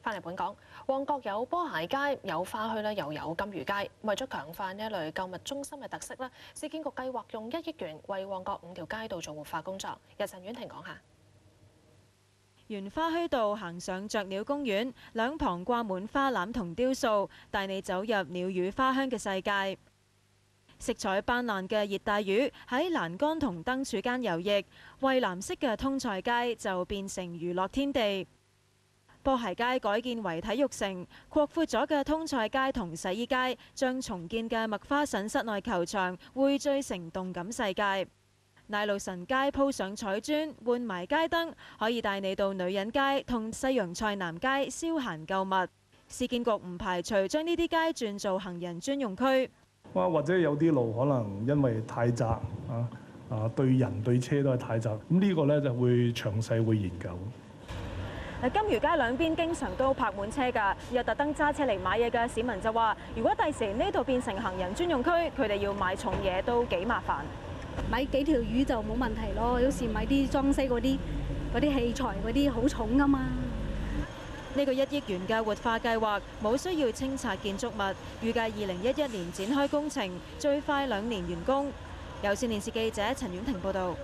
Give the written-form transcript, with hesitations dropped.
翻嚟本港，旺角有波鞋街、有花墟啦，又有金魚街。為咗強化呢一類購物中心嘅特色啦，市建局計劃用1億元為旺角5條街道做活化工作。由陳婉婷講下。沿花墟道行上雀鳥公園，兩旁掛滿花籃同雕塑，帶你走入鳥語花香嘅世界。色彩斑斕嘅熱帶魚喺欄杆同燈柱間游弋，蔚藍色嘅通菜街就變成娛樂天地。波鞋街改建為體育城，擴闊咗嘅通菜街同洗衣街將重建嘅麥花臣室內球場匯聚成動感世界。奶路臣街鋪上彩磚，換埋街燈，可以帶你到女人街同西洋菜南街消閒購物。市建局唔排除將呢啲街轉做行人專用區。或者有啲路可能因為太窄對人對車都係太窄，咁呢個呢就會詳細會研究。金魚街兩邊經常都泊滿車㗎，有特登揸車嚟買嘢嘅市民就話：如果第時呢度變成行人專用區，佢哋要買重嘢都幾麻煩。買幾條魚就冇問題咯，有時買啲裝飾嗰啲器材嗰啲好重㗎嘛。呢個1億元嘅活化計劃冇需要清拆建築物，預計2011年展開工程，最快2年完工。有線電視記者陳婉婷報導。